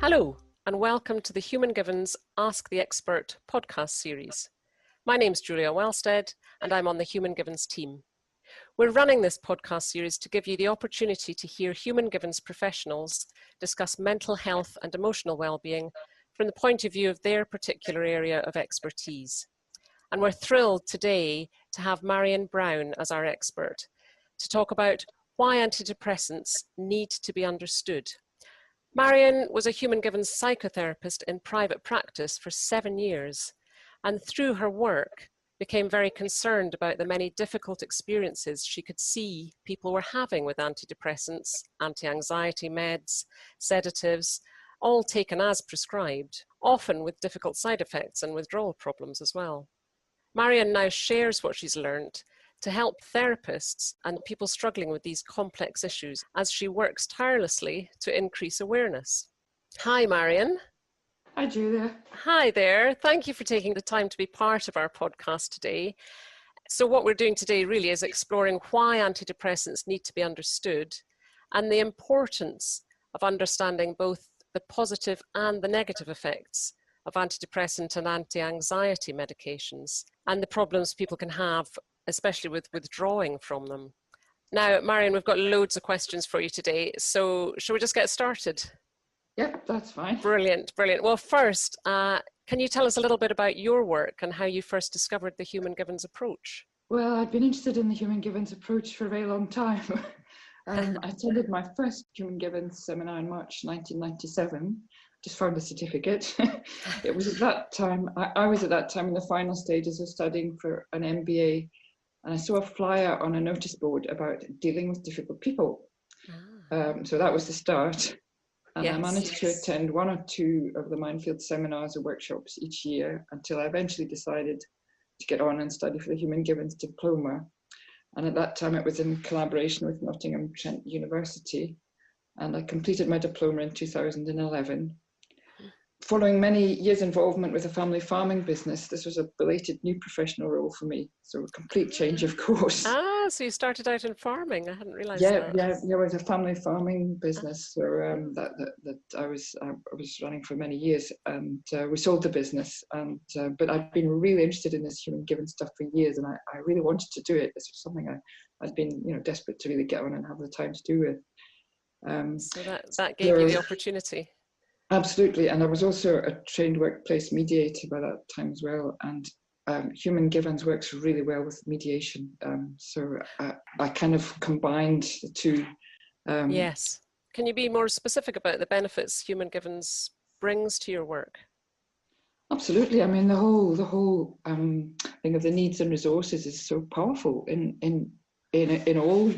Hello, and welcome to the Human Givens Ask the Expert podcast series. My name's Julia Wellstead, and I'm on the Human Givens team. We're running this podcast series to give you the opportunity to hear Human Givens professionals discuss mental health and emotional well-being from the point of view of their particular area of expertise. And we're thrilled today to have Marion Brown as our expert to talk about why antidepressants need to be understood. Marion was a Human Givens psychotherapist in private practice for 7 years, and through her work became very concerned about the many difficult experiences she could see people were having with antidepressants, anti-anxiety meds, sedatives, all taken as prescribed, often with difficult side effects and withdrawal problems as well. Marion now shares what she's learned to help therapists and people struggling with these complex issues as she works tirelessly to increase awareness. Hi, Marion. Hi, Julia. Hi there. Thank you for taking the time to be part of our podcast today. So what we're doing today really is exploring why antidepressants need to be understood and the importance of understanding both the positive and the negative effects of antidepressant and anti-anxiety medications and the problems people can have, especially with withdrawing from them. Now, Marion, we've got loads of questions for you today, so shall we just get started? Yep, that's fine. Brilliant, brilliant. Well, first, can you tell us a little bit about your work and how you first discovered the Human Givens approach? Well, I've been interested in the Human Givens approach for a very long time. I attended my first Human Givens seminar in March 1997. Just found a certificate. It was at that time, I was at that time in the final stages of studying for an MBA, and I saw a flyer on a notice board about dealing with difficult people. So that was the start. And I managed to attend one or two of the Minefield seminars or workshops each year until I eventually decided to get on and study for the Human Givens Diploma. And at that time it was in collaboration with Nottingham Trent University. And I completed my diploma in 2011. Following many years' involvement with a family farming business, this was a belated new professional role for me. So a complete change of course. So you started out in farming. I hadn't realised that. Yeah, it was a family farming business that I was running for many years, and we sold the business. And but I'd been really interested in this Human Givens stuff for years, and I really wanted to do it. This was something I'd been desperate to really get on and have the time to do with. So that gave you the opportunity. Absolutely, and I was also a trained workplace mediator by that time as well, and Human Givens works really well with mediation, so I kind of combined the two. Yes. Can you be more specific about the benefits Human Givens brings to your work? Absolutely. I mean, the whole thing of the needs and resources is so powerful in all.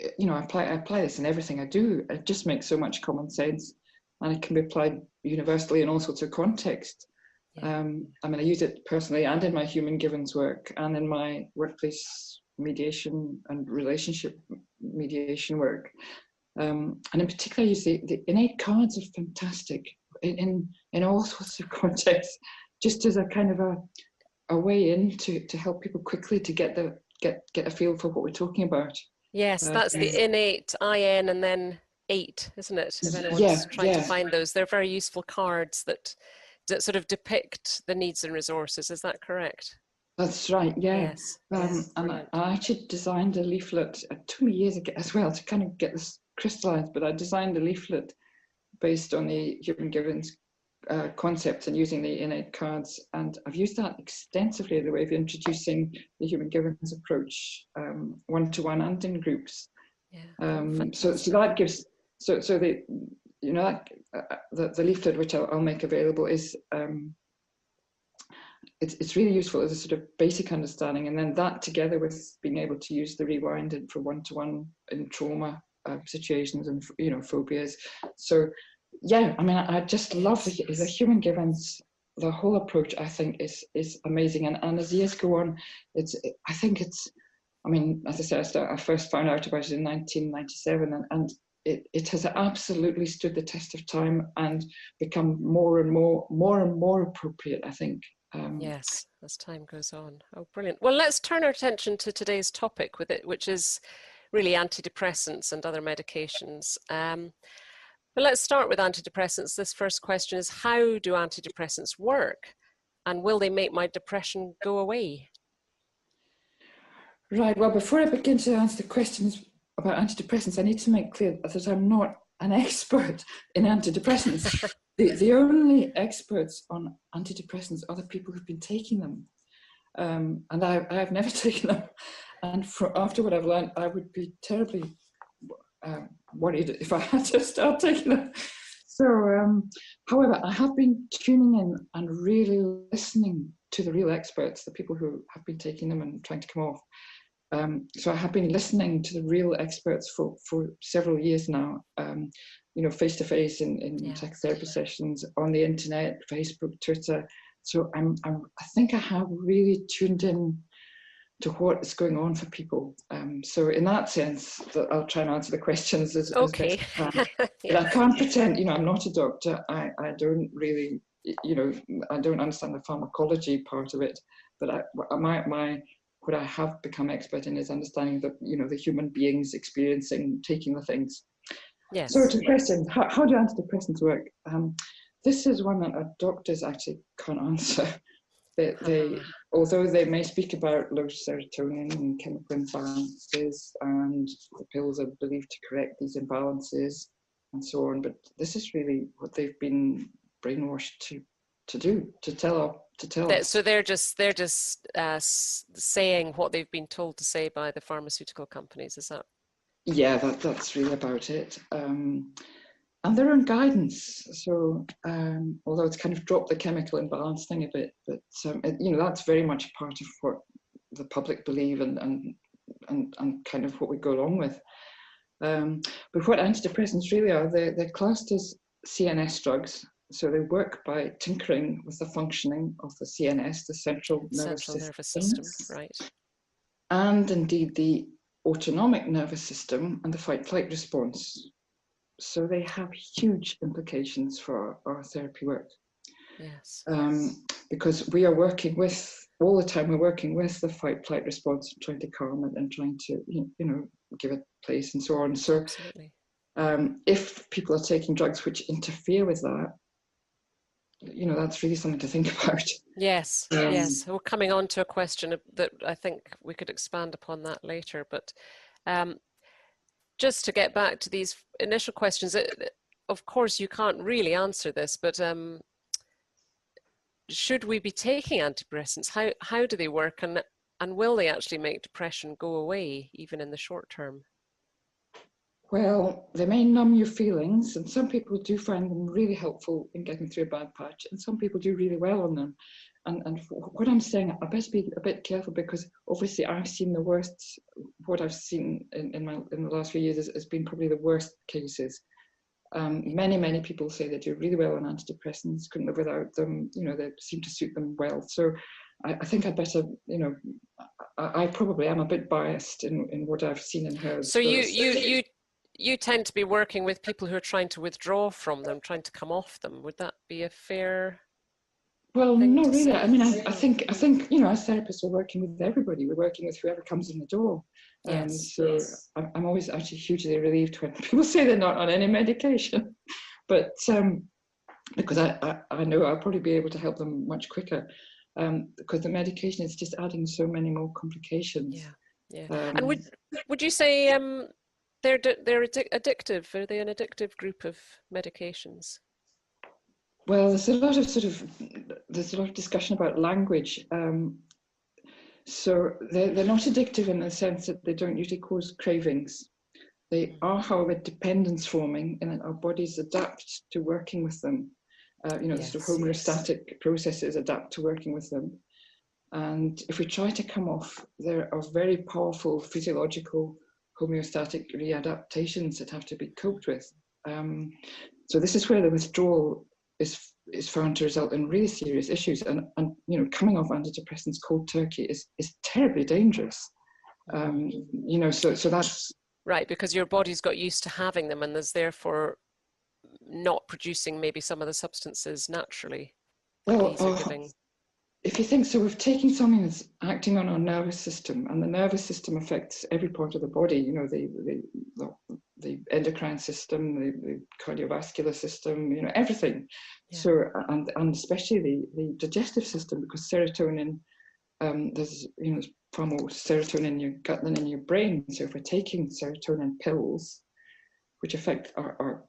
I apply this in everything I do. It just makes so much common sense. And it can be applied universally in all sorts of contexts. I use it personally and in my Human Givens work and in my workplace mediation and relationship mediation work. And in particular, I use the innate cards are fantastic in all sorts of contexts, just as a kind of a way in to help people quickly to get a feel for what we're talking about. Yes, that's the innate IN and then 8, isn't it? If anyone's trying to find those, they're very useful cards that sort of depict the needs and resources. Is that correct? That's right. Yeah. Yes. And I actually designed a leaflet. It took me years as well to kind of get this crystallized, but I designed a leaflet based on the Human Givens concept and using the innate cards, and I've used that extensively as a way of introducing the Human Givens approach, one-to-one and in groups. So that gives. So the leaflet which I'll make available is it's really useful as a sort of basic understanding, and then that together with being able to use the rewind for one-to-one in trauma situations and phobias. So I just love the Human Givens. The whole approach I think is amazing, and as years go on, as I said, I first found out about it in 1997, and it has absolutely stood the test of time and become more and more appropriate, I think. Yes, as time goes on. Oh, brilliant. Well, let's turn our attention to today's topic with it, which is really antidepressants and other medications. Well, let's start with antidepressants. This first question is, how do antidepressants work? And will they make my depression go away? Right, well, before I begin to answer the questions about antidepressants, I need to make clear that I'm not an expert in antidepressants. The only experts on antidepressants are the people who've been taking them. And I have never taken them. And after what I've learned, I would be terribly worried if I had to start taking them. So, however, I have been tuning in and really listening to the real experts, the people who have been taking them and trying to come off. So I have been listening to the real experts for several years now, face to face in psychotherapy sessions, on the internet, Facebook, Twitter. So I think I have really tuned in to what is going on for people. So in that sense, I'll try and answer the questions as best I can. But I can't pretend, I'm not a doctor. I don't really, I don't understand the pharmacology part of it. But what I have become expert in is understanding that, the human beings experiencing, taking the things. Yes. So to the question, how do antidepressants work? This is one that doctors actually can't answer. Although they may speak about low serotonin and chemical imbalances, and the pills are believed to correct these imbalances and so on, but this is really what they've been brainwashed to do, to tell us. So they're just saying what they've been told to say by the pharmaceutical companies, is that? Yeah, that's really about it. And their own guidance. So, although it's kind of dropped the chemical imbalance thing a bit, but that's very much part of what the public believe and kind of what we go along with. But what antidepressants really are, they're classed as CNS drugs. So they work by tinkering with the functioning of the CNS, the central nervous system, right? And indeed the autonomic nervous system and the fight-flight response. So they have huge implications for our therapy work. Yes. Because we are working with, all the time we're working with the fight-flight response, trying to calm it and trying to, give it place and so on. So absolutely. If people are taking drugs which interfere with that, that's really something to think about. Yes, yes. We're coming on to a question that I think we could expand upon that later, but just to get back to these initial questions, of course you can't really answer this, but should we be taking antidepressants? How do they work, and will they actually make depression go away, even in the short term? Well, they may numb your feelings, and some people do find them really helpful in getting through a bad patch, and some people do really well on them. And what I'm saying, I best be a bit careful, because obviously I've seen the worst. What I've seen in the last few years has been probably the worst cases. Many people say they do really well on antidepressants, couldn't live without them. They seem to suit them well. So I think I better, I probably am a bit biased in what I've seen and heard. So you tend to be working with people who are trying to withdraw from them, trying to come off them. Would that be a fair? Well, not really. Say? I mean, I think as therapists, we're working with everybody. We're working with whoever comes in the door. Yes. So yes. I'm always actually hugely relieved when people say they're not on any medication, but because I know I'll probably be able to help them much quicker, because the medication is just adding so many more complications. Yeah. And would you say they're addictive? Are they an addictive group of medications? Well, there's a lot of discussion about language. So they're not addictive in the sense that they don't usually cause cravings. They are, however, dependence forming, in that our bodies adapt to working with them. The sort of homeostatic processes adapt to working with them. And if we try to come off, there are very powerful physiological homeostatic readaptations that have to be coped with. So this is where the withdrawal is found to result in really serious issues, and coming off antidepressants cold turkey is terribly dangerous. So that's right, because your body's got used to having them, and there's therefore not producing maybe some of the substances naturally. Well, if you think so, we're taking something that's acting on our nervous system, and the nervous system affects every part of the body. the endocrine system, the cardiovascular system, everything. Yeah. So, and especially the digestive system, because serotonin, there's far more serotonin in your gut than in your brain. So if we're taking serotonin pills, which affect our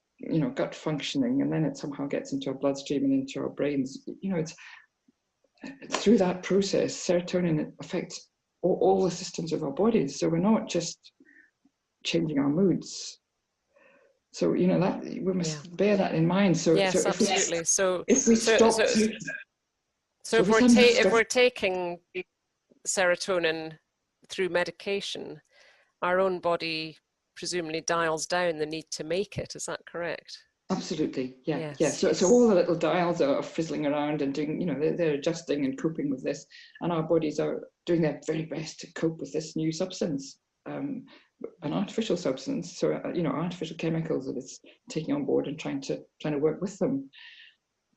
gut functioning, and then it somehow gets into our bloodstream and into our brains, it's through that process, serotonin affects all the systems of our bodies. So we're not just changing our moods. So that we must bear that in mind. So yes, so absolutely. if we stop, so if we're taking serotonin through medication, our own body presumably dials down the need to make it. Is that correct? Absolutely, yeah, yes. So all the little dials are fizzling around and doing, they're adjusting and coping with this, and our bodies are doing their very best to cope with this new substance, an artificial substance. So artificial chemicals that it's taking on board and trying to work with them.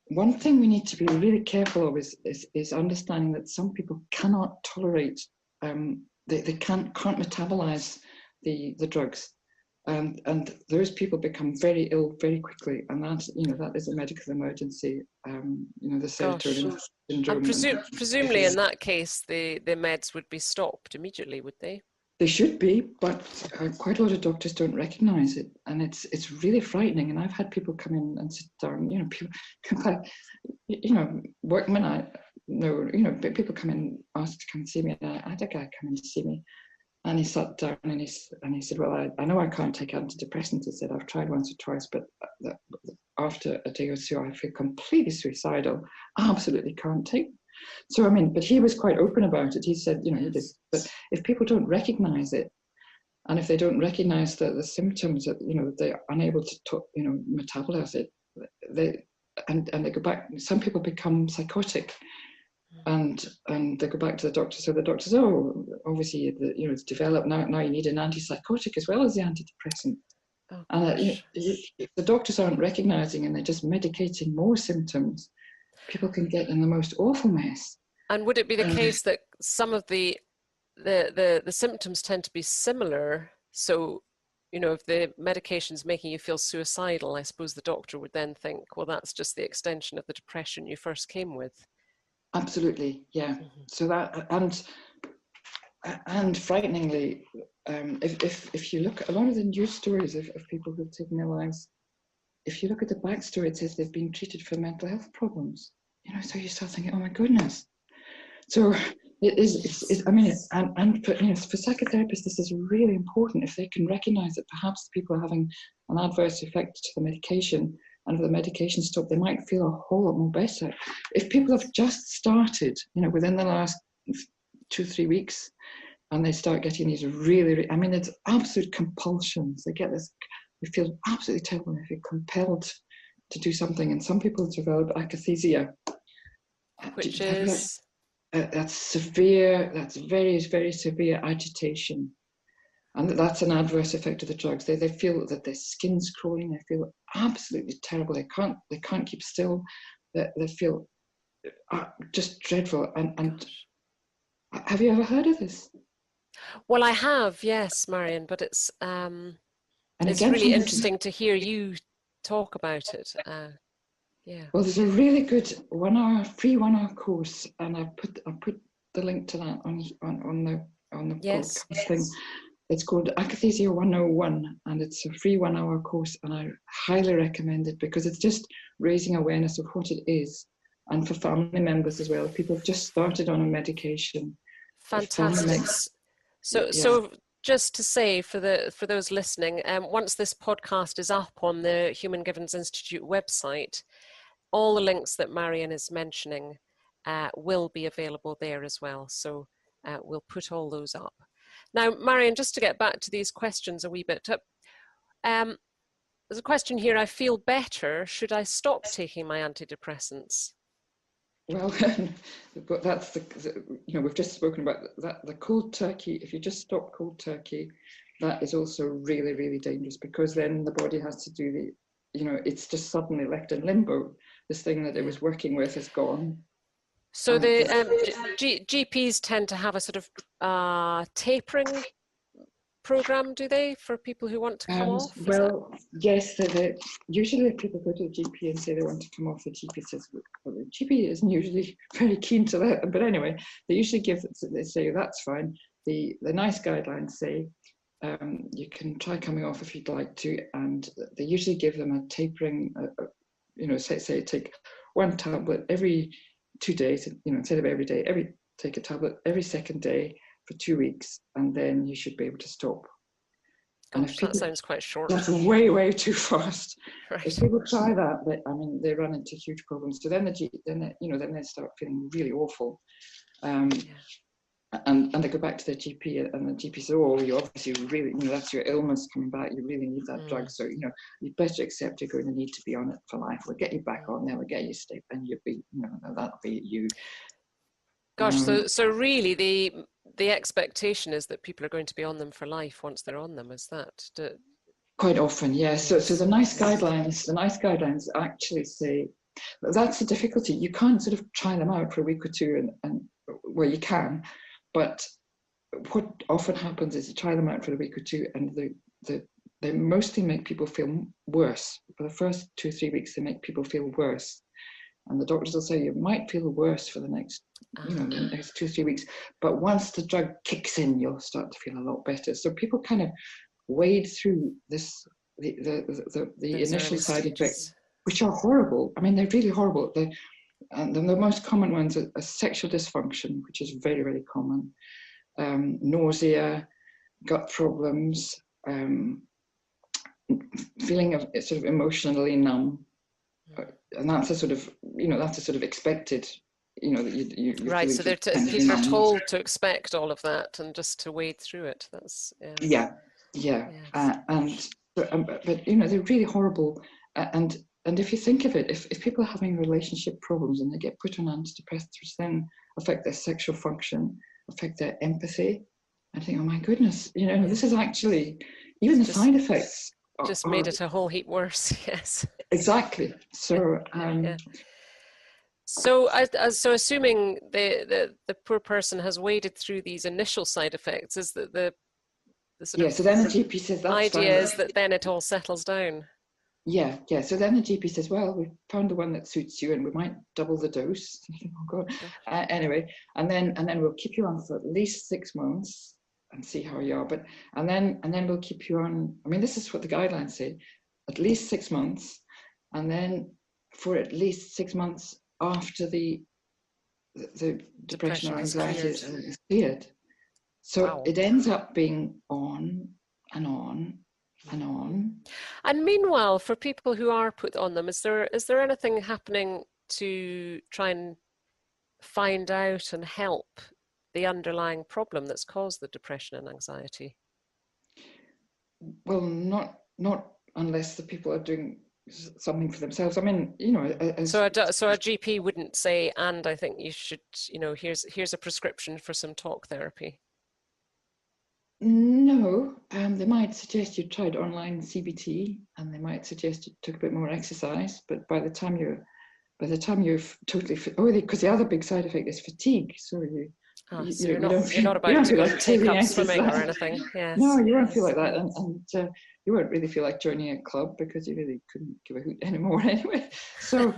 One thing we need to be really careful of is understanding that some people cannot tolerate, they can't metabolize the drugs. And those people become very ill very quickly, and that is a medical emergency. The serotonin syndrome. And presumably, in that case, the meds would be stopped immediately, would they? They should be, but quite a lot of doctors don't recognise it, and it's really frightening. And I've had people come in and sit down. Workmen. People come in, ask to come and see me. And I had a guy come in to see me. And he sat down and he said, well, I know I can't take antidepressants. He said, I've tried once or twice, but after a day or so, I feel completely suicidal. I absolutely can't take them. So, but he was quite open about it. He said, but if people don't recognize it, and if they don't recognize the symptoms that, they're unable to, metabolize it, they go back. Some people become psychotic. And they go back to the doctor. So the doctor says, oh, obviously, it's developed now. You need an antipsychotic as well as the antidepressant. Oh, and if the doctors aren't recognizing and they're just medicating more symptoms, people can get in the most awful mess. And would it be the case that some of the symptoms tend to be similar? So, if the medication's making you feel suicidal, I suppose the doctor would then think, well, that's just the extension of the depression you first came with. Absolutely, yeah. Mm-hmm. So that and frighteningly, if you look at a lot of the news stories of people who've taken their lives, if you look at the backstory, it says they've been treated for mental health problems. So you start thinking, oh my goodness. So it is. And for psychotherapists, this is really important. If they can recognise that perhaps people are having an adverse effect to the medication, and if the medication stopped, they might feel a whole lot more better. If people have just started, within the last 2-3 weeks, and they start getting these really, it's absolute compulsions. They get this, they feel absolutely terrible. They feel compelled to do something. And some people develop akathisia. Which is? That's severe, that's very, very severe agitation. And that's an adverse effect of the drugs. They feel that their skin's crawling. They feel absolutely terrible. They can't keep still. They feel just dreadful. And have you ever heard of this? Well, I have, yes, Marion. But it's really interesting to hear you talk about it. Yeah. Well, there's a really good free 1-hour course, and I put the link to that on the yes. podcast thing. It's called Akathisia 101, and it's a free 1-hour course, and I highly recommend it because it's just raising awareness of what it is, and for family members as well. If people have just started on a medication. Fantastic. So just to say for those listening, once this podcast is up on the Human Givens Institute website, all the links that Marion is mentioning will be available there as well. So we'll put all those up. Now, Marion, just to get back to these questions a wee bit, there's a question here. I feel better. Should I stop taking my antidepressants? Well, that's we've just spoken about that. The cold turkey. If you just stop cold turkey, that is also really, really dangerous, because then the body has to do it's just suddenly left in limbo. This thing that it was working with is gone. So the GPs tend to have a sort of tapering program, do they, for people who want to come off? Well, yes, usually if people go to the GP and say they want to come off, the GP says, well, the GP isn't usually very keen to let them, but anyway, they usually they say, that's fine. The NICE guidelines say, you can try coming off if you'd like to, and they usually give them a tapering, say take one tablet every 2 days, instead of every day, take a tablet every second day for 2 weeks, and then you should be able to stop. Gosh, that sounds quite short. That's way too fast. Right. If people try that, they run into huge problems. So then they start feeling really awful. And they go back to their GP, and the GP says, oh, you obviously really, that's your illness coming back, you really need that drug, so you'd better accept you're going to need to be on it for life. We'll get you back on there, we'll get you step, and you'll be, that'll be you. Gosh, so really the expectation is that people are going to be on them for life once they're on them, is that? Quite often, yes. So the NICE guidelines actually say, that's the difficulty, you can't sort of try them out for a week or two, and well, you can, but what often happens is you try them out for a week or two, and they mostly make people feel worse. For the first 2 or 3 weeks, they make people feel worse. And the doctors will say you might feel worse for the next, the next 2 or 3 weeks, but once the drug kicks in, you'll start to feel a lot better. So people kind of wade through this, the initial side effects, which are horrible. I mean, they're really horrible. And the most common ones are sexual dysfunction, which is very, very common, nausea, gut problems, feeling of sort of emotionally numb, and that's a sort of expected, that you right. So people are told to expect all of that and just to wade through it. That's yeah. But they're really horrible, and if you think of it, if people are having relationship problems and they get put on antidepressants, which then affect their sexual function, affect their empathy, I think, oh my goodness, this is actually, even the side effects just made it a whole heap worse. Yes, exactly. So so assuming the poor person has waded through these initial side effects, is that the sort of so then the GP says that's idea fine. is that then it all settles down. Yeah. So then the GP says, well, we found the one that suits you, and we might double the dose. Oh God. Anyway, and then we'll keep you on for at least 6 months and see how you are. And then we'll keep you on. I mean, this is what the guidelines say: at least 6 months, and then for at least 6 months after the depression or anxiety is cleared. So wow. It ends up being on and on. And meanwhile, for people who are put on them, is there anything happening to try and find out and help the underlying problem that's caused the depression and anxiety? Well, not unless the people are doing something for themselves. I mean, so a GP wouldn't say, and I think you should, here's a prescription for some talk therapy. No, they might suggest you tried online CBT, and they might suggest you took a bit more exercise. But by the time you're totally fit, because the other big side effect is fatigue. So you're not about to go take up swimming or anything. Yes. No, you won't feel like that, and you won't really feel like joining a club because you really couldn't give a hoot anymore anyway. So.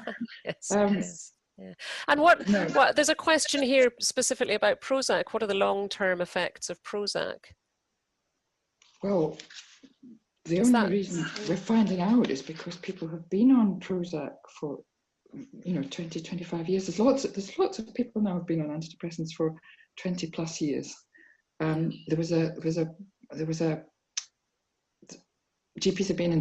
Yes. Yeah. And what there's a question here specifically about Prozac. What are the long-term effects of Prozac? Well, the only reason we're finding out is because people have been on Prozac for 20, 25 years. There's lots of people now who've been on antidepressants for 20 plus years. There was a GPs have been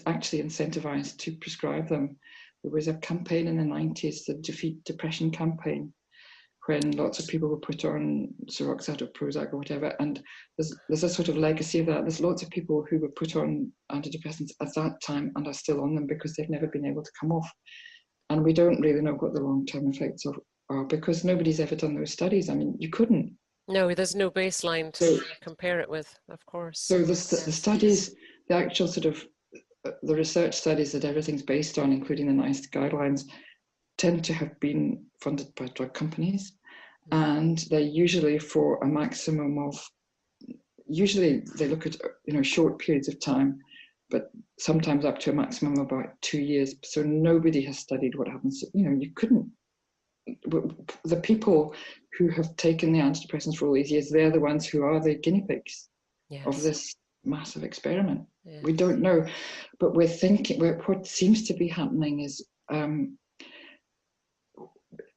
actually incentivized to prescribe them. There was a campaign in the 90s, the Defeat Depression campaign, when lots of people were put on Seroxat or Prozac or whatever, and there's a sort of legacy of that. There's lots of people who were put on antidepressants at that time and are still on them because they've never been able to come off. And we don't really know what the long-term effects are because nobody's ever done those studies. I mean, you couldn't. No, there's no baseline to compare it with, of course. So the studies, the actual sort of, the research studies that everything's based on, including the NICE guidelines, tend to have been funded by drug companies, and they're usually for a maximum of usually they look at short periods of time, but sometimes up to a maximum of about 2 years. So nobody has studied what happens. You couldn't. The people who have taken the antidepressants for all these years, they're the ones who are the guinea pigs of this massive experiment. Yeah. We don't know, but we're thinking. What seems to be happening is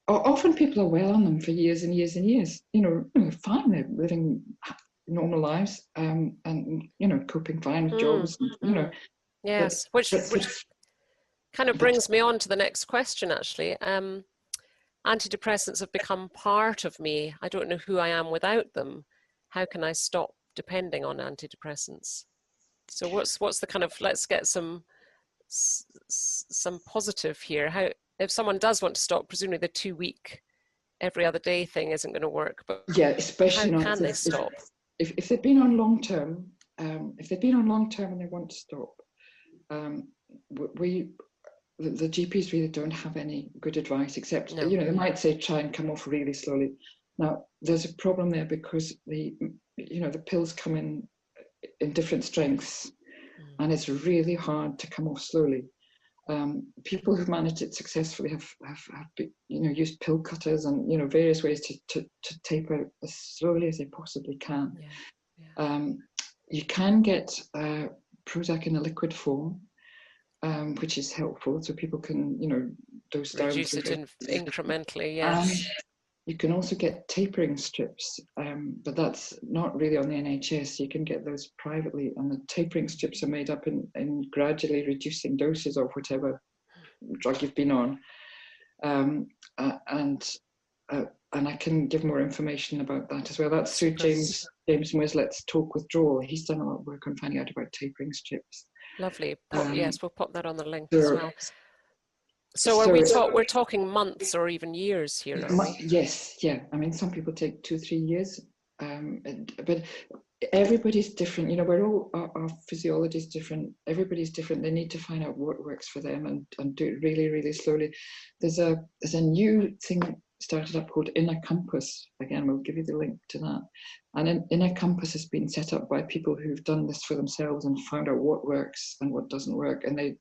often people are well on them for years and years and years. Fine, they're living normal lives, and coping fine with jobs. Yes, which kind of brings me on to the next question. Actually, antidepressants have become part of me. I don't know who I am without them. How can I stop depending on antidepressants? So what's the kind of, let's get some positive here. How, if someone does want to stop, presumably the 2-week every other day thing isn't going to work, but yeah, especially how can they stop? If they've been on long term, and they want to stop, the GPs really don't have any good advice, except they might say try and come off really slowly. Now there's a problem there because the pills come in different strengths, and it's really hard to come off slowly. People who've managed it successfully have used pill cutters and various ways to taper as slowly as they possibly can. You can get Prozac in a liquid form, which is helpful, so people can dose down. Reduce it incrementally. Yes. You can also get tapering strips, but that's not really on the NHS. You can get those privately, and the tapering strips are made up in gradually reducing doses of whatever drug you've been on. And I can give more information about that as well. That's through James Wislet's talk Withdrawal. He's done a lot of work on finding out about tapering strips. Lovely. Yes, we'll pop that on the link as well. So we're talking months or even years here, are we? Yes, yeah. I mean, some people take 2-3 years, but everybody's different. We're all, our physiology is different. Everybody's different. They need to find out what works for them and do it really, really slowly. There's a new thing started up called Inner Compass. Again, we'll give you the link to that. And Inner Compass has been set up by people who've done this for themselves and found out what works and what doesn't work. And they,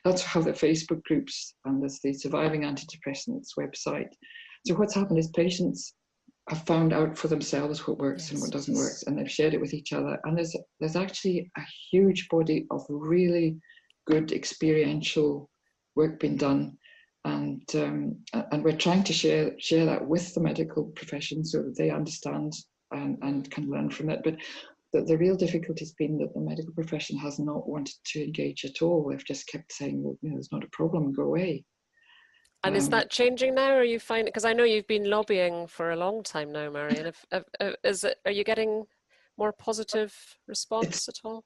that's how the Facebook groups, and there's the Surviving Antidepressants website. So what's happened is patients have found out for themselves what works and what doesn't work, and they've shared it with each other. And there's actually a huge body of really good experiential work being done. And we're trying to share that with the medical profession so that they understand and can learn from it. But the real difficulty has been that the medical profession has not wanted to engage at all. They've just kept saying, well, there's not a problem, go away. And is that changing now? Or are you finding, because I know you've been lobbying for a long time now, Marion, are you getting more positive response at all?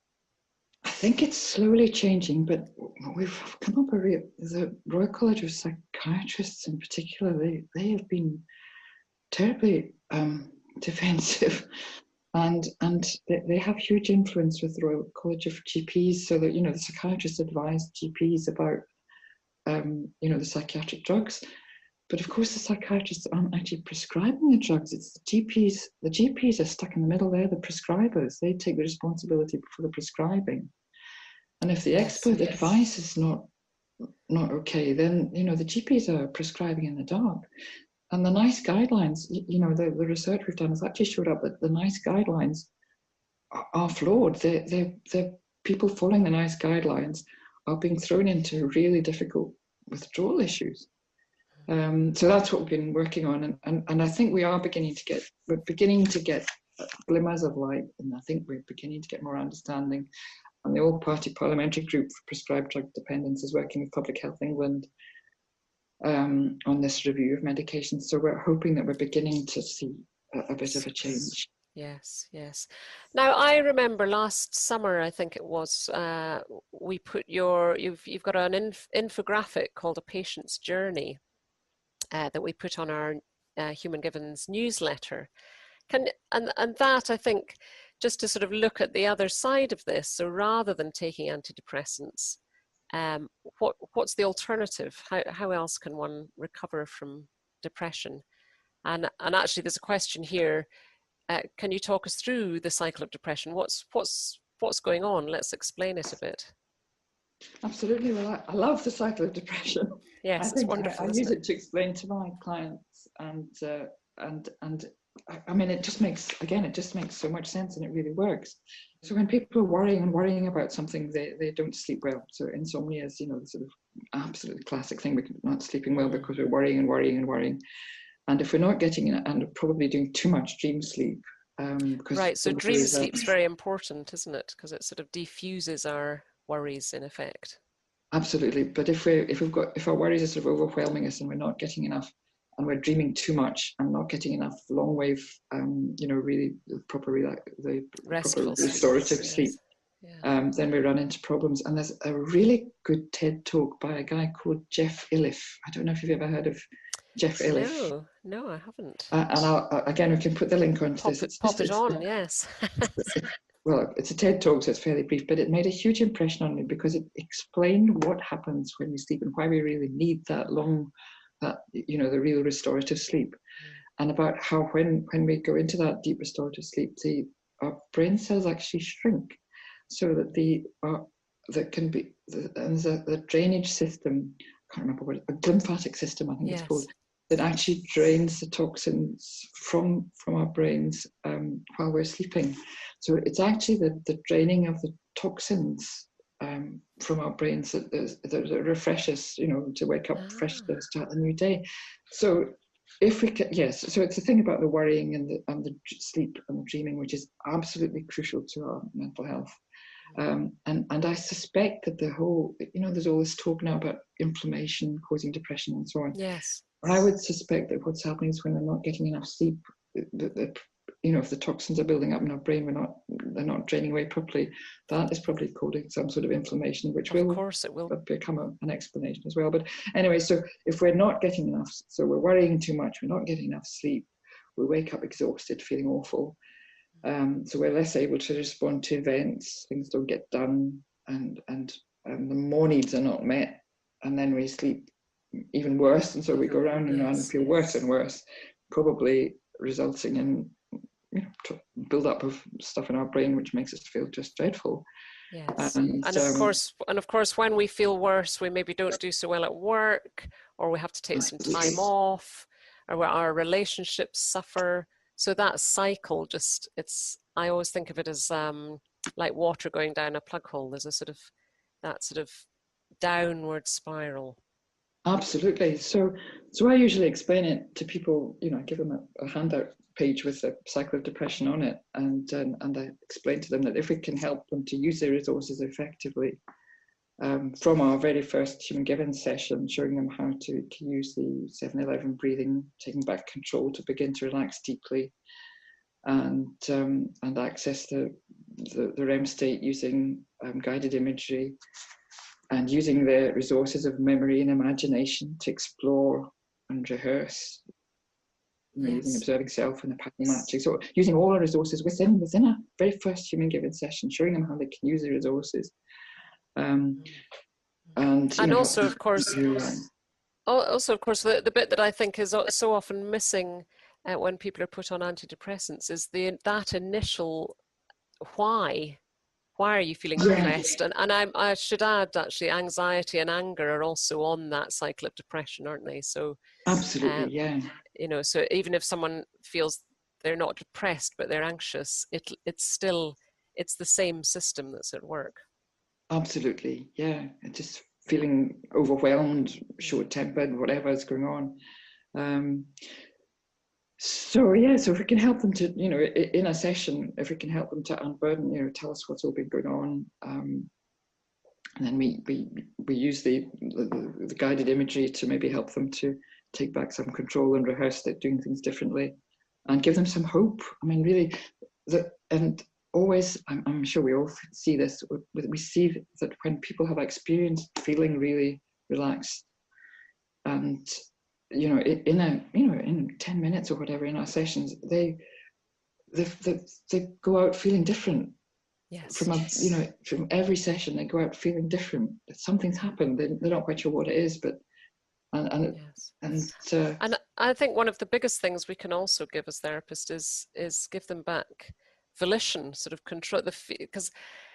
I think it's slowly changing, but we've come up the Royal College of Psychiatrists in particular, they have been terribly defensive, and they have huge influence with the Royal College of GPs, so that the psychiatrists advise GPs about the psychiatric drugs. But of course the psychiatrists aren't actually prescribing the drugs, it's the GPs. The GPs are stuck in the middle, they're the prescribers, they take the responsibility for the prescribing. And if the expert advice is not okay, then the GPs are prescribing in the dark. And the NICE guidelines, the research we've done has actually showed up that the NICE guidelines are flawed. They're people following the NICE guidelines are being thrown into really difficult withdrawal issues. So that's what we've been working on, and I think we're beginning to get glimmers of light, and I think we're beginning to get more understanding. And the All-Party Parliamentary Group for Prescribed Drug Dependence is working with Public Health England on this review of medications. So we're hoping that we're beginning to see a bit of a change. Yes, yes. Now I remember last summer, I think it was, we put you've got an infographic called A Patient's Journey that we put on our Human Givens newsletter. And that, I think, just to sort of look at the other side of this, so rather than taking antidepressants, what's the alternative? How else can one recover from depression? And actually there's a question here, can you talk us through the cycle of depression? What's going on? Let's explain it a bit. Absolutely. Well, I love the cycle of depression. Yes, I it's think wonderful. I use it to explain to my clients, and I mean, it just makes so much sense, and it really works. So when people are worrying about something, they don't sleep well. So insomnia is, the sort of absolutely classic thing. We're not sleeping well because we're worrying and worrying and worrying. And if we're not getting it, and probably doing too much dream sleep, because right. So dream sleep's very important, isn't it? Because it sort of diffuses our worries in effect. Absolutely. But if our worries are sort of overwhelming us and we're not getting enough, and we're dreaming too much and not getting enough long wave, really proper restorative sleep, then we run into problems. And there's a really good TED talk by a guy called Jeff Iliff. I don't know if you've ever heard of Jeff Iliff. No, I haven't. And again, we can put the link onto this. Pop it on, yes. Well, it's a TED talk, so it's fairly brief, but it made a huge impression on me because it explained what happens when we sleep and why we really need the real restorative sleep. And about how when we go into that deep restorative sleep, our brain cells actually shrink, so that the drainage system, I can't remember what, a lymphatic system, I think it's called, that actually drains the toxins from our brains while we're sleeping. So it's actually the draining of the toxins from our brains that refreshes, to wake up fresh to start a new day. So if we can, so it's the thing about the worrying and the sleep and the dreaming, which is absolutely crucial to our mental health. And I suspect that the whole, there's all this talk now about inflammation causing depression and so on. Yes. I would suspect that what's happening is when we're not getting enough sleep, if the toxins are building up in our brain, they're not draining away properly. That is probably causing some sort of inflammation, which will become an explanation as well. But anyway, so if we're not getting enough, so we're worrying too much, we're not getting enough sleep, we wake up exhausted, feeling awful. So we're less able to respond to events, things don't get done, and the more needs are not met, and then we sleep even worse, and so we go round and round and feel worse and worse, probably resulting in build up of stuff in our brain which makes us feel just dreadful. Yes. And of course when we feel worse, we maybe don't do so well at work, or we have to take some time off, or our relationships suffer. So that cycle I always think of it as like water going down a plug hole. There's that sort of downward spiral. Absolutely. So I usually explain it to people, I give them a handout page with the cycle of depression on it, and I explain to them that if we can help them to use their resources effectively, from our very first Human Givens session, showing them how to use the 7-11 breathing, taking back control to begin to relax deeply, and access the REM state using guided imagery, and using the resources of memory and imagination to explore and rehearse, using observing self and the pattern matching. So using all our resources within our very first Human Given session, showing them how they can use the resources. And also, of course, the bit that I think is so often missing when people are put on antidepressants is that initial why. Why are you feeling depressed? And I should add, actually, anxiety and anger are also on that cycle of depression, aren't they? So absolutely, so even if someone feels they're not depressed but they're anxious, it's the same system that's at work. Absolutely, just feeling overwhelmed, short-tempered, whatever is going on. So if we can help them to, in a session, if we can help them to unburden, tell us what's all been going on, and then we use the guided imagery to maybe help them to take back some control and rehearse doing things differently, and give them some hope. I mean, really, and always, I'm sure we all see this. We see that when people have experienced feeling really relaxed, and in 10 minutes or whatever in our sessions, they go out feeling different. Yes. From every session, they go out feeling different. Something's happened. They're not quite sure what it is, but and Yes. and I think one of the biggest things we can also give as therapists is give them back volition, sort of control because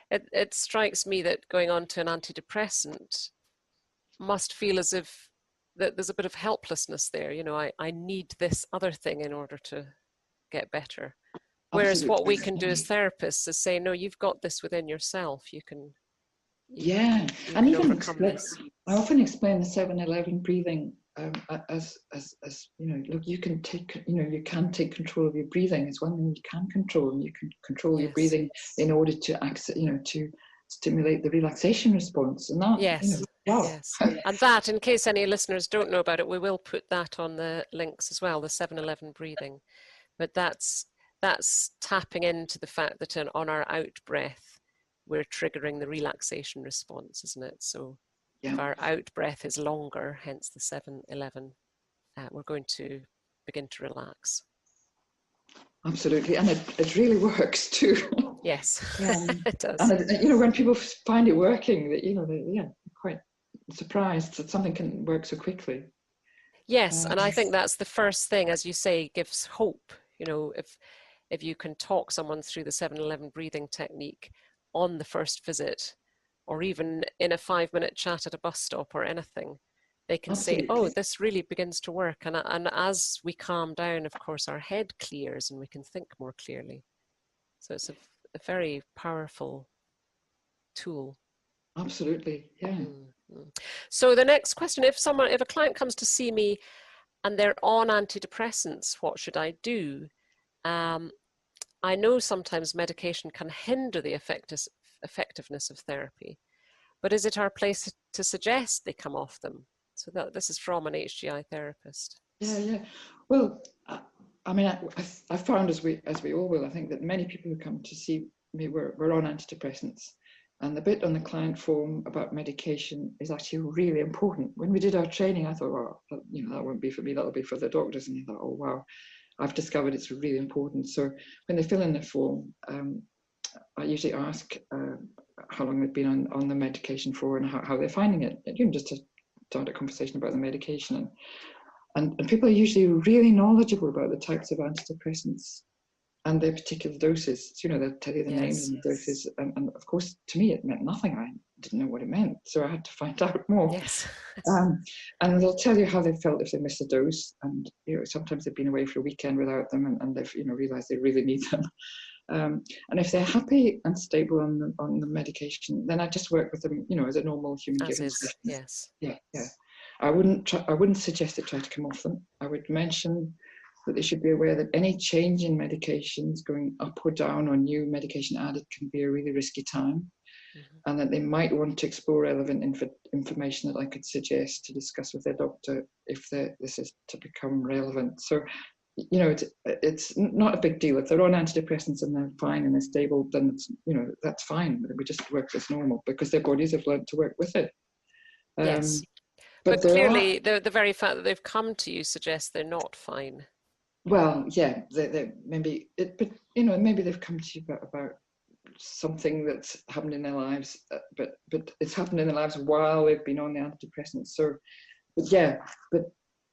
it strikes me that going on to an antidepressant must feel as if that there's a bit of helplessness there. You know, I need this other thing in order to get better. Whereas what we can do as therapists is say, no, you've got this within yourself. You can and even overcome this. I often explain the 7-11 breathing as you know, look, you can take control of your breathing. It's one thing you can control, and you can control your breathing in order to to stimulate the relaxation response. And that, yes, yes, and that, in case any listeners don't know about it, we will put that on the links as well, the 7-11 breathing. But that's tapping into the fact that on our out breath, we're triggering the relaxation response, isn't it? So if our out breath is longer, hence the 7-11, we're going to begin to relax. Absolutely, and it really works too. Yes, it does. And when people find it working, they're quite surprised that something can work so quickly. Yes, and I think that's the first thing, as you say, gives hope. You know, if you can talk someone through the 7-11 breathing technique on the first visit, or even in a 5-minute chat at a bus stop or anything, they can say, oh, this really begins to work. And as we calm down, of course, our head clears and we can think more clearly. So it's a very powerful tool. Absolutely, yeah. Mm-hmm. So the next question, if a client comes to see me and they're on antidepressants, what should I do? I know sometimes medication can hinder the effectiveness of therapy, but is it our place to suggest they come off them? So this is from an HGI therapist. Yeah. Well, I mean, I found, as we all will, I think that many people who come to see me were on antidepressants. And the bit on the client form about medication is actually really important. When we did our training, I thought, well, that won't be for me, that'll be for the doctors. And I thought, oh, wow, I've discovered it's really important. So when they fill in the form, I usually ask how long they've been on the medication for and how they're finding it. Just to start a conversation about the medication. And people are usually really knowledgeable about the types of antidepressants and their particular doses. So, they'll tell you the names and the doses. And of course, to me, it meant nothing. I didn't know what it meant. So I had to find out more. Yes. And they'll tell you how they felt if they missed a dose. And, sometimes they've been away for a weekend without them and they've, realized they really need them. And if they're happy and stable on the medication, then I just work with them, as a normal human given. Yes. Yeah. I wouldn't suggest they try to come off them. I would mention that they should be aware that any change in medications, going up or down or new medication added, can be a really risky time, and that they might want to explore relevant information that I could suggest to discuss with their doctor if this is to become relevant. So, it's not a big deal. If they're on antidepressants and they're fine and they're stable, then that's fine. We just work as normal because their bodies have learned to work with it. Yes. But clearly, the very fact that they've come to you suggests they're not fine. Well, yeah, they maybe they've come to you about something that's happened in their lives, but it's happened in their lives while they've been on the antidepressants. So, but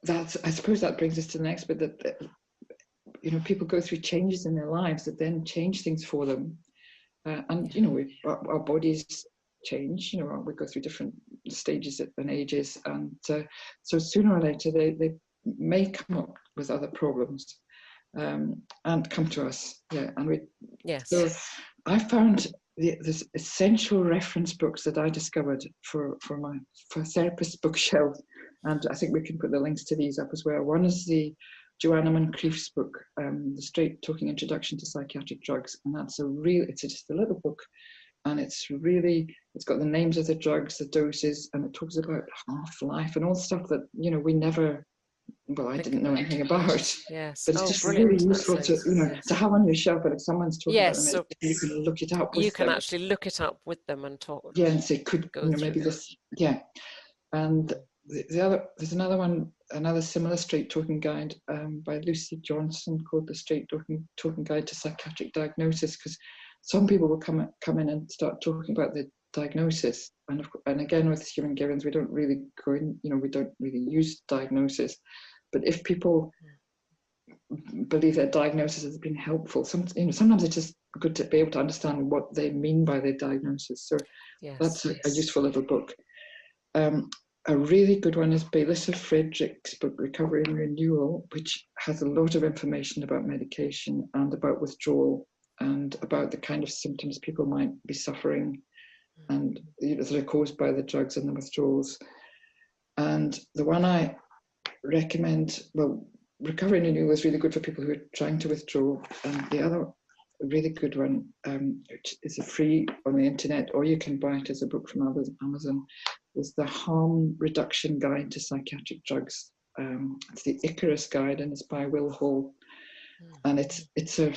I suppose that brings us to the next bit, that people go through changes in their lives that then change things for them, and our bodies change. We go through different stages and ages, and so sooner or later they may come up with other problems and come to us. So I found there's essential reference books that I discovered for therapist bookshelf, and I think we can put the links to these up as well. One is the Joanna Moncrief's book, The Straight Talking Introduction to Psychiatric Drugs, and it's just a little book. And it's got the names of the drugs, the doses, and it talks about half-life and all stuff that, I didn't know anything about. Yes. But it's just really useful to have on your shelf. And if someone's talking about them, you can look it up with them. You can actually look it up with them and talk. Yeah, and say, maybe this, yeah. And there's another one, another similar straight talking guide by Lucy Johnson called The Straight Talking Guide to Psychiatric Diagnosis, because some people will come in and start talking about the diagnosis, and again with human givens, we don't really go in, we don't really use diagnosis, but if people believe that diagnosis has been helpful, sometimes it's just good to be able to understand what they mean by their diagnosis. So that's a useful little book. A really good one is Baylissa Frederick's book, Recovery and Renewal, which has a lot of information about medication and about withdrawal and about the kind of symptoms people might be suffering and that are caused by the drugs and the withdrawals. And the one I recommend, well, Recovery and Renewal is really good for people who are trying to withdraw. And the other really good one, which is free on the internet, or you can buy it as a book from Amazon, is the Harm Reduction Guide to Psychiatric Drugs. It's the Icarus Guide, and it's by Will Hall. And it's a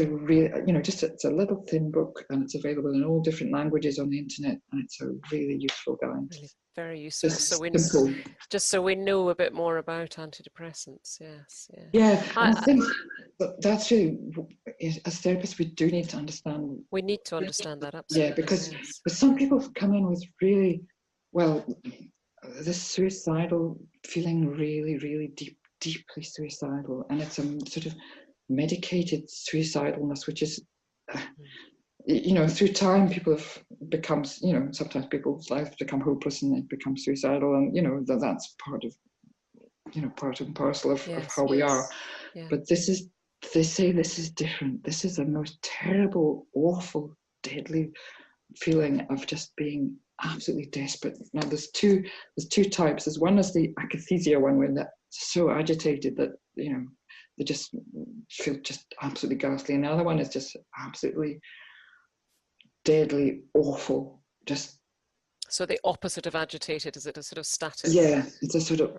real, it's a little thin book, and it's available in all different languages on the internet, and it's a really useful guide. Really very useful. Just so we know a bit more about antidepressants. Yes. Yeah, and I think that's really, as therapists, we do need to understand. We need to understand that, absolutely. Yeah, because some people come in with really, this suicidal, feeling really, really deeply suicidal, and it's a sort of medicated suicidalness, which is, through time people have become, sometimes people's lives become hopeless and they become suicidal, and that's part and parcel of how we are. Yeah. But they say this is different. This is the most terrible, awful, deadly feeling of just being absolutely desperate. Now there's two types. There's one is the Akathisia one, when they're so agitated that they just feel just absolutely ghastly, and the other one is just absolutely deadly awful. Just so the opposite of agitated, is it a sort of static? Yeah, it's a sort of.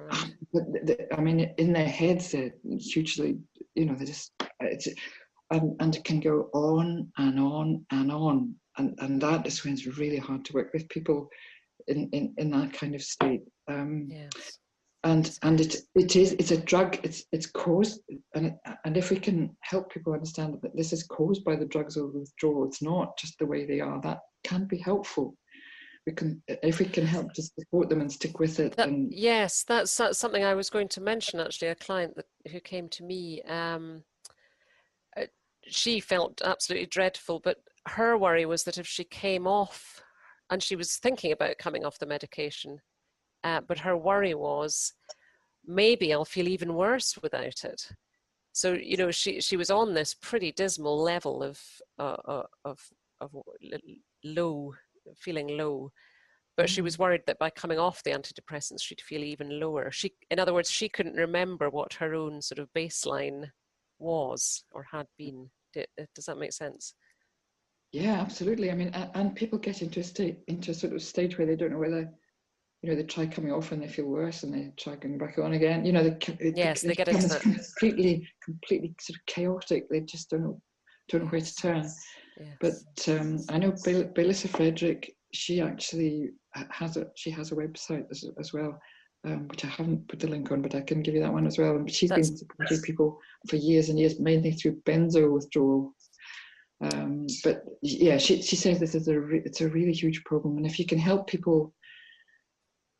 I mean, in their heads they're hugely, they just and it can go on and on and on. And that is when it's really hard to work with people in that kind of state. Yes. And it's a drug. It's caused, and if we can help people understand that this is caused by the drugs or withdrawal, it's not just the way they are. That can be helpful. If we can help to support them and stick with it. Yes, that's something I was going to mention. Actually, a client who came to me, she felt absolutely dreadful, but her worry was that if she came off, and she was thinking about coming off the medication, but her worry was, maybe I'll feel even worse without it. So she was on this pretty dismal level of low, feeling low, but she was worried that by coming off the antidepressants she'd feel even lower. In other words, she couldn't remember what her own sort of baseline was or had been. Does that make sense? Yeah, absolutely. I mean, and people get into a sort of stage where they don't know whether, they try coming off and they feel worse, and they try going back on again. They get into that completely sort of chaotic. They just don't know where to turn. Yes. But I know Baylissa Frederick, she actually has a website as well, which I haven't put the link on, but I can give you that one as well. And she's been supporting people for years and years, mainly through benzo withdrawal. But yeah, she says this is it's a really huge problem, and if you can help people,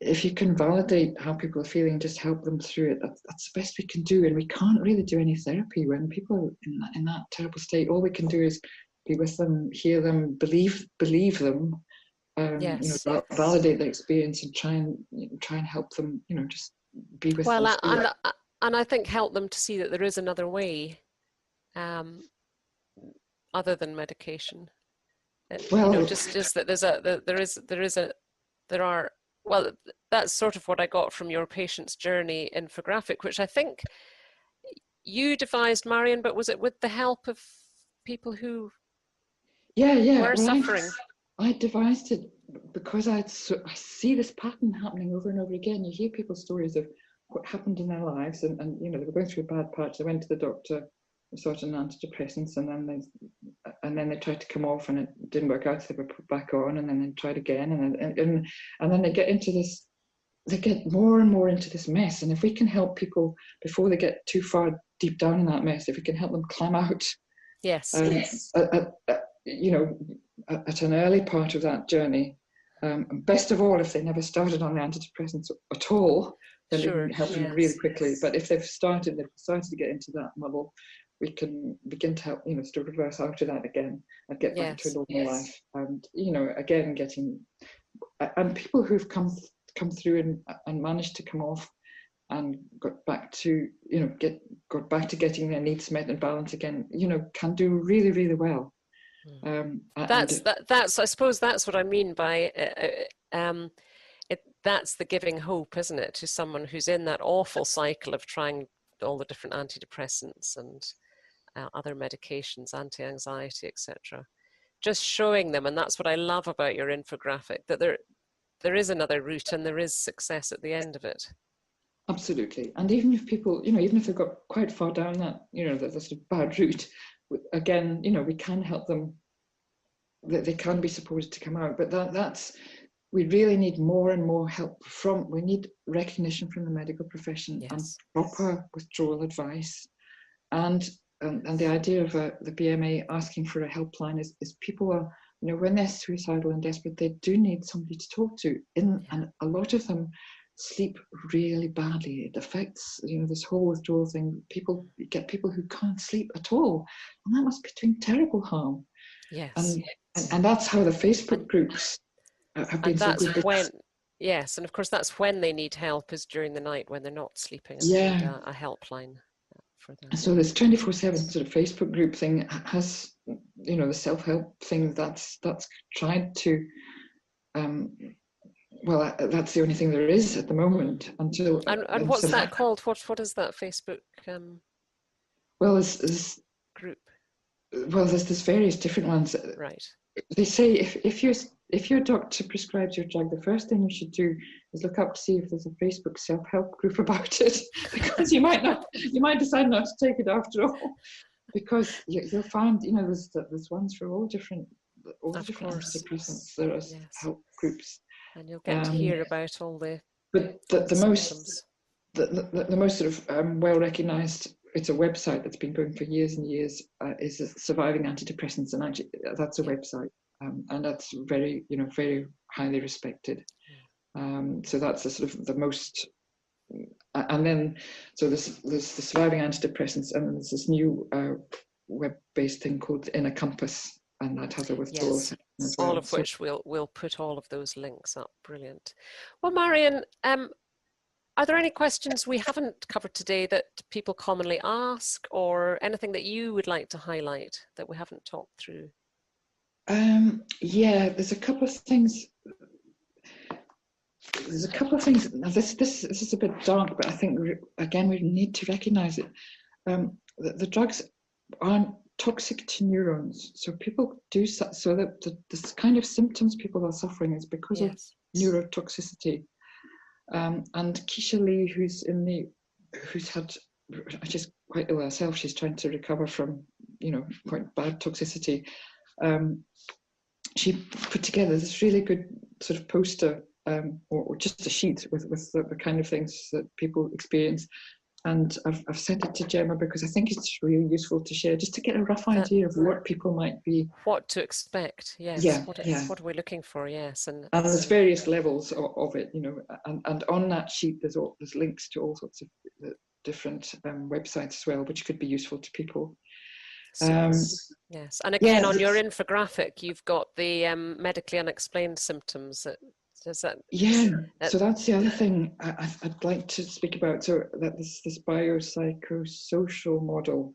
if you can validate how people are feeling, just help them through it. That's the best we can do, and we can't really do any therapy when people are in that terrible state. All we can do is be with them, hear them, believe them, validate their experience, and try and help them. Just be with them. Well, and I think help them to see that there is another way. Other than medication, just that that's sort of what I got from your patient's journey infographic, which I think you devised, Marion, but was it with the help of people who were suffering? I devised it because I see this pattern happening over and over again. You hear people's stories of what happened in their lives, and they were going through a bad patch. They went to the doctor, started antidepressants, and then they tried to come off, and it didn't work out, so they were put back on, and then they tried again, and then they get into this. They get more and more into this mess, and if we can help people before they get too far deep down in that mess, if we can help them climb out, yes, you know, at an early part of that journey, best of all, if they never started on the antidepressants at all, then we can help them really quickly. But if they've started to get into that muddle, we can begin to help, you know, to reverse out of that again and get back to a normal life. And, you know, again, and people who've come through and managed to come off and got back to, you know, got back to getting their needs met and balance again, you know, can do really, really well. That's I suppose that's what I mean by that's the giving hope, isn't it, to someone who's in that awful cycle of trying all the different antidepressants and other medications, anti-anxiety, etc. Just showing them, and that's what I love about your infographic, that there is another route and there is success at the end of it. Absolutely. And even if people, you know, even if they've got quite far down that, you know, the sort of bad route, again, you know, we can help them, that they can be supported to come out. But we really need more and more help we need recognition from the medical profession and proper withdrawal advice. And the idea of the BMA asking for a helpline is people are, you know, when they're suicidal and desperate, they do need somebody to talk to. And a lot of them sleep really badly. It affects, you know, this whole withdrawal thing. You get people who can't sleep at all, and that must be doing terrible harm. Yes. And that's how the Facebook groups have been so good. Yes, and of course that's when they need help, is during the night when they're not sleeping, and they need a helpline for them. So this 24/7 sort of Facebook group thing has, you know, the self-help thing that's tried to, well, that's the only thing there is at the moment until. And what's that called? What is that Facebook? Well, there's group. Well, there's various different ones. Right. They say if your doctor prescribes your drug, the first thing you should do is look up to see if there's a Facebook self-help group about it, because you might decide not to take it after all, because you'll find, you know, there's ones for all different antidepressants. There are help groups, and you'll get to hear about all the. But the most sort of well recognised. It's a website that's been going for years and years. Is Surviving Antidepressants, and actually that's a website, and that's very, you know, very highly respected. So that's the sort of the most. And then so there's the Surviving Antidepressants, and then there's this new web-based thing called Inner Compass, and that has a withdrawal section as well. All of which we'll put all of those links up. Brilliant. Well, Marion, are there any questions we haven't covered today that people commonly ask, or anything that you would like to highlight that we haven't talked through? There's a couple of things. Now this is a bit dark, but I think again we need to recognise it. The drugs aren't toxic to neurons, so people do so that this kind of symptoms people are suffering is because of neurotoxicity. And Keisha Lee, who's she's quite ill herself, she's trying to recover from, you know, quite bad toxicity. She put together this really good sort of poster, or just a sheet with the kind of things that people experience. And I've sent it to Gemma because I think it's really useful to share, just to get a rough idea of what people might be. What to expect, yes. What are we looking for, yes. And there's various levels of it, you know, and on that sheet there's links to all sorts of different websites as well, which could be useful to people. Yes, and again, on your infographic, you've got the medically unexplained symptoms. So that's the other thing I'd like to speak about. So that this biopsychosocial model.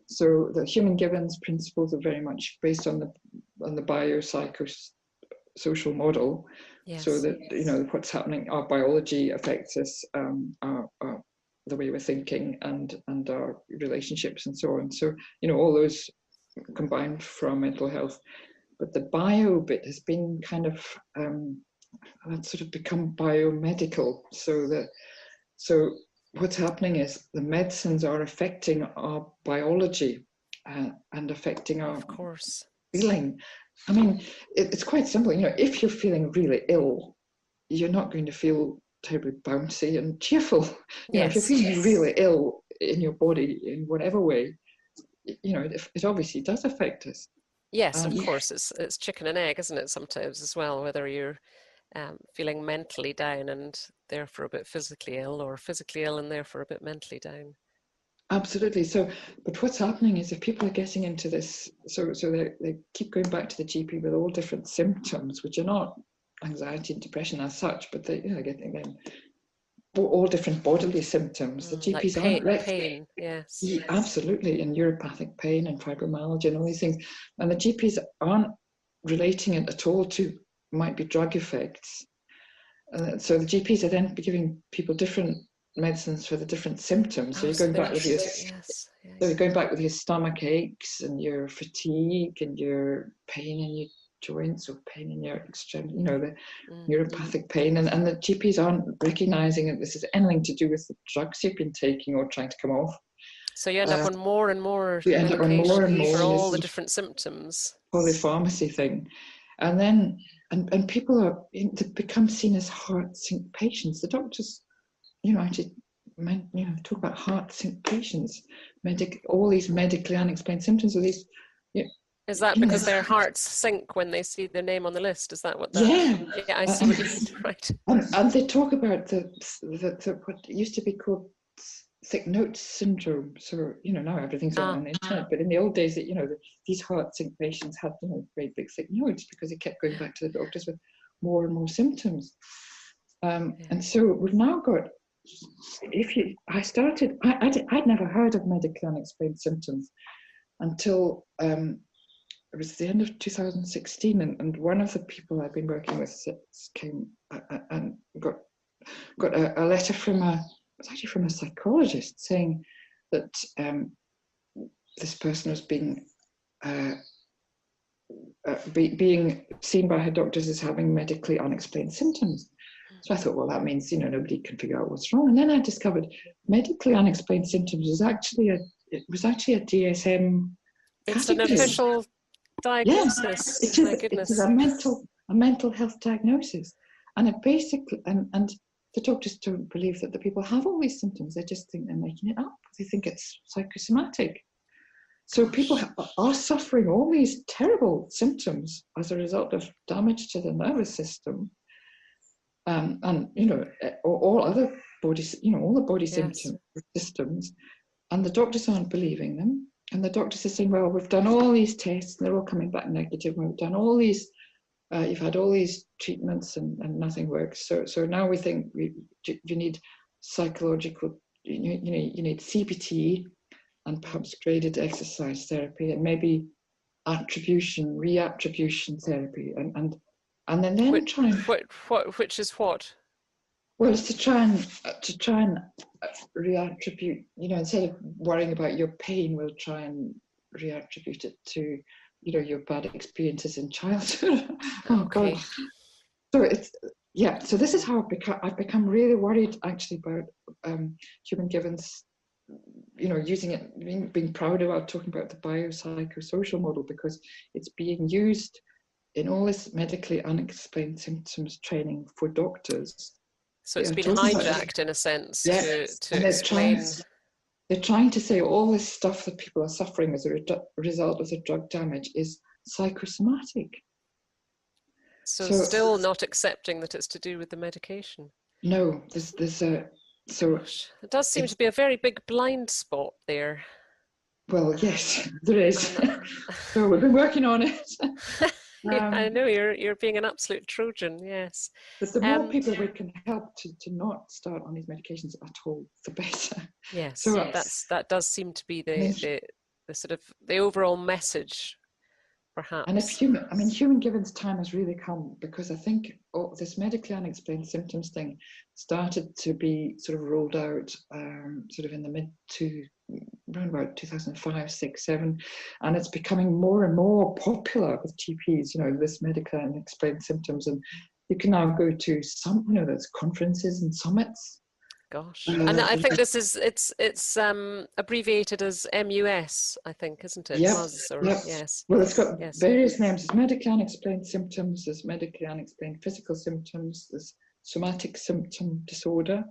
So the Human Givens principles are very much based on the biopsychosocial model. Yes. So that, you know, what's happening, our biology affects us, the way we're thinking, and our relationships and so on. So, you know, all those combined for our mental health. But the bio bit has been kind of that's sort of become biomedical. So what's happening is the medicines are affecting our biology and affecting our feeling. I mean, it's quite simple. You know, if you're feeling really ill, you're not going to feel terribly bouncy and cheerful. You know, if you're feeling really ill in your body in whatever way, it obviously does affect us. Yes, of course, it's chicken and egg, isn't it, sometimes as well, whether you're feeling mentally down and therefore a bit physically ill, or physically ill and therefore a bit mentally down. Absolutely. So, but what's happening is if people are getting into this, so they keep going back to the GP with all different symptoms, which are not anxiety and depression as such, but they getting then all different bodily symptoms. The GPs like pain, yes. Yeah, absolutely, and neuropathic pain and fibromyalgia and all these things, and the GPs aren't relating it at all to might be drug effects. So the GPs are then giving people different medicines for the different symptoms. So you're going back with your, so you're going back with your stomach aches and your fatigue and your pain in your joints or pain in your extremity, the neuropathic pain, and the GPs aren't recognizing that this is anything to do with the drugs you've been taking or trying to come off. So you end up on more and more medication for all the different symptoms. Polypharmacy thing. And then, and people are to become seen as heart sink patients. The doctors, actually, talk about heart sink patients, all these medically unexplained symptoms, or these. Is that because their hearts sink when they see their name on the list? Is that what that? Yeah, I see what you mean. Right. And they talk about the what used to be called thick notes syndrome. So now everything's on the internet, but in the old days, these heart sink patients had very big thick notes because they kept going back to the doctors with more and more symptoms. And so we've now got. I'd never heard of medically unexplained symptoms until it was the end of 2016, and one of the people I've been working with came and got a letter from a psychologist saying that this person was being seen by her doctors as having medically unexplained symptoms. So I thought, well, that means nobody can figure out what's wrong. And then I discovered medically unexplained symptoms was actually a DSM. It's an official diagnosis. It is a mental health diagnosis, and it basically and the doctors don't believe that the people have all these symptoms. They just think they're making it up. They think it's psychosomatic. So people are suffering all these terrible symptoms as a result of damage to the nervous system, and all other bodies, all the body systems, and the doctors aren't believing them. And the doctors are saying, well, we've done all these tests and they're all coming back negative. We've done all these, you've had all these treatments and nothing works. So now we think you need psychological, you need CBT and perhaps graded exercise therapy and maybe reattribution therapy. And then which is what? Well, it's to try and reattribute, instead of worrying about your pain, we'll try and reattribute it to, your bad experiences in childhood. Oh God. So so this is how I've become really worried actually about human givens, using it, being proud about talking about the biopsychosocial model, because it's being used in all this medically unexplained symptoms training for doctors. So it's been hijacked in a sense to explain. They're trying to say all this stuff that people are suffering as a result of the drug damage is psychosomatic. So still not accepting that it's to do with the medication. No, there's a Gosh, it does seem to be a very big blind spot there. Well, yes, there is. So we've been working on it. Yeah, I know you're being an absolute Trojan, yes. But the more people we can help to not start on these medications at all, the better. Yes, so that does seem to be the sort of the overall message, perhaps. And human givens time has really come, because I think this medically unexplained symptoms thing started to be sort of rolled out sort of in the around about 2005, 6, 7, and it's becoming more and more popular with GPs, this medically unexplained symptoms, and you can now go to some, there's conferences and summits. Gosh, and I think it's abbreviated as MUS, I think, isn't it? Yes. Well, it's got various names. There's medically unexplained symptoms, there's medically unexplained physical symptoms, there's somatic symptom disorder,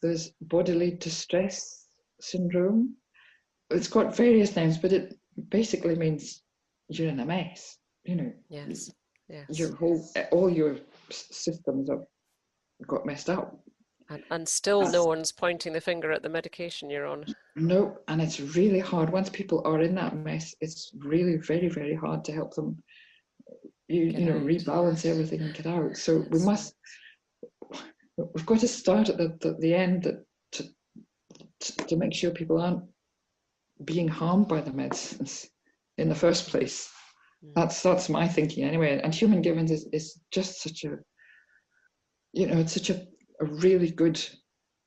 there's bodily distress syndrome, it's got various names, but it basically means you're in a mess. You know, Yes. Yes. Your all your systems have got messed up. And still no one's pointing the finger at the medication you're on. No, and it's really hard. Once people are in that mess, it's really very, very hard to help them, you know, rebalance everything and get out. So we've got to start at the end to make sure people aren't being harmed by the medicines in the first place. That's my thinking anyway. And Human Givens is just such a, you know, it's such a really good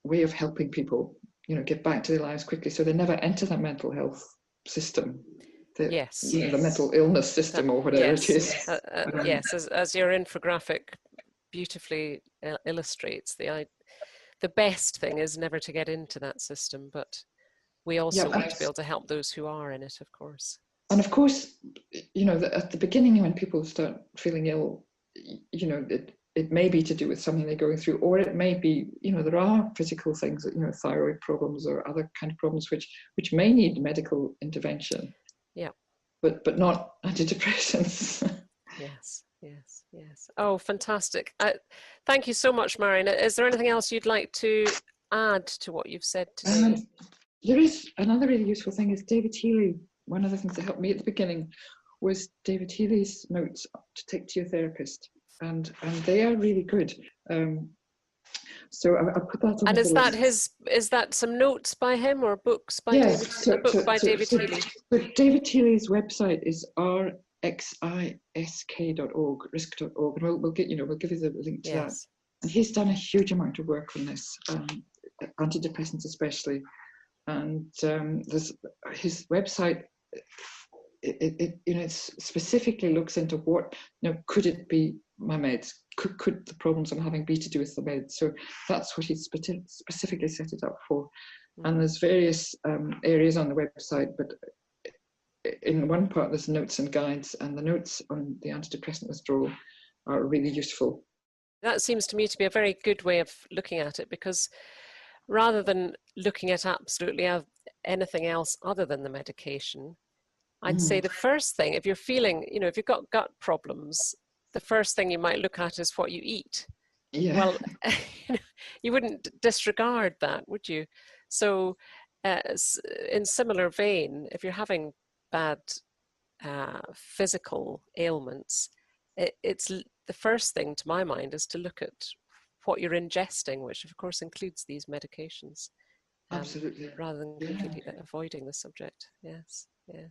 way of helping people, you know, get back to their lives quickly, so they never enter the mental health system, the mental illness system, or whatever it is. Yes, as your infographic beautifully illustrates, the best thing is never to get into that system, but we also want to be able to help those who are in it, of course. And of course, you know, at the beginning when people start feeling ill, you know, it may be to do with something they're going through, or it may be, you know, there are physical things, you know, thyroid problems or other kind of problems which may need medical intervention. Yeah. But not antidepressants. Yes. Oh, fantastic. Thank you so much, Marion. Is there anything else you'd like to add to what you've said today? There is another really useful thing is David Healy. One of the things that helped me at the beginning was David Healy's notes to take to your therapist. And they are really good. So I put that on. And is that some notes by him or books by David? David Healy. So David Healy's website is rxisk.org, risk.org, and we'll give you the link to that. And he's done a huge amount of work on this, antidepressants especially. And there's his website. It specifically looks into what, you know, could it be my meds? Could the problems I'm having be to do with the meds? So that's what he specifically set it up for. And there's various areas on the website, but in one part there's notes and guides, and the notes on the antidepressant withdrawal are really useful. That seems to me to be a very good way of looking at it, because rather than looking at absolutely anything else other than the medication, I'd say the first thing, if you're feeling, you know, if you've got gut problems, the first thing you might look at is what you eat. Yeah. Well, you wouldn't disregard that, would you? So in similar vein, if you're having bad physical ailments, it's the first thing to my mind is to look at what you're ingesting, which of course includes these medications. Absolutely. Rather than completely avoiding the subject. Yes. Yeah.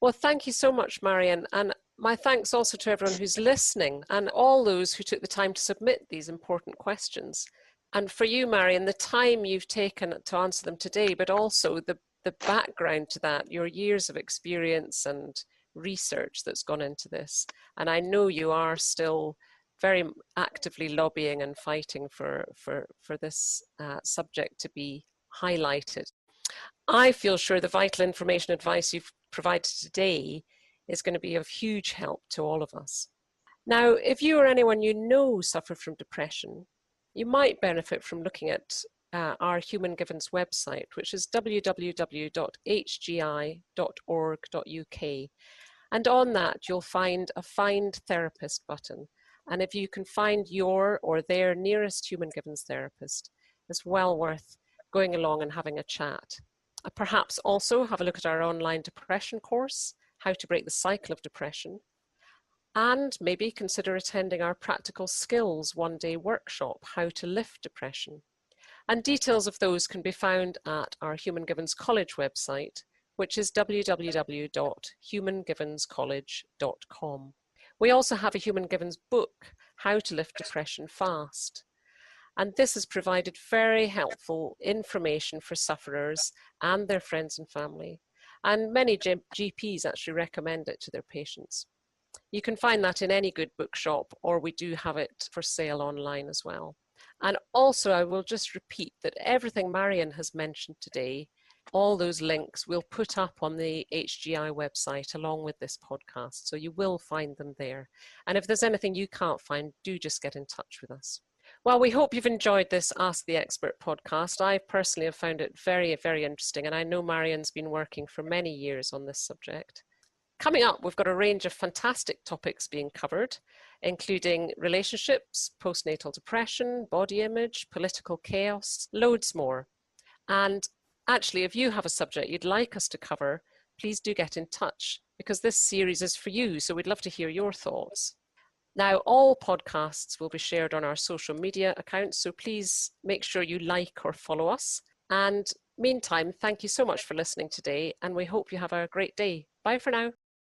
Well, thank you so much, Marion. And my thanks also to everyone who's listening and all those who took the time to submit these important questions. And for you, Marion, the time you've taken to answer them today, but also the background to that, your years of experience and research that's gone into this. And I know you are still very actively lobbying and fighting for this subject to be highlighted. I feel sure the vital information advice you've provided today is going to be of huge help to all of us. Now, if you or anyone you know suffer from depression, you might benefit from looking at our Human Givens website, which is www.hgi.org.uk. And on that, you'll find a Find Therapist button. And if you can find your or their nearest Human Givens therapist, it's well worth going along and having a chat. Perhaps also have a look at our online depression course, How to Break the Cycle of Depression, and maybe consider attending our practical skills one-day workshop, How to Lift Depression. And details of those can be found at our Human Givens College website, which is www.humangivenscollege.com. We also have a Human Givens book, How to Lift Depression Fast. And this has provided very helpful information for sufferers and their friends and family. And many GPs actually recommend it to their patients. You can find that in any good bookshop, or we do have it for sale online as well. And also, I will just repeat that everything Marion has mentioned today, all those links we'll put up on the HGI website along with this podcast, so you will find them there. And if there's anything you can't find, do just get in touch with us. Well, we hope you've enjoyed this Ask the Expert podcast. I personally have found it very, very interesting, and I know Marion's been working for many years on this subject. Coming up, we've got a range of fantastic topics being covered, including relationships, postnatal depression, body image, political chaos, loads more. And actually, if you have a subject you'd like us to cover, please do get in touch, because this series is for you, so we'd love to hear your thoughts. Now, all podcasts will be shared on our social media accounts, so please make sure you like or follow us. And meantime, thank you so much for listening today, and we hope you have a great day. Bye for now.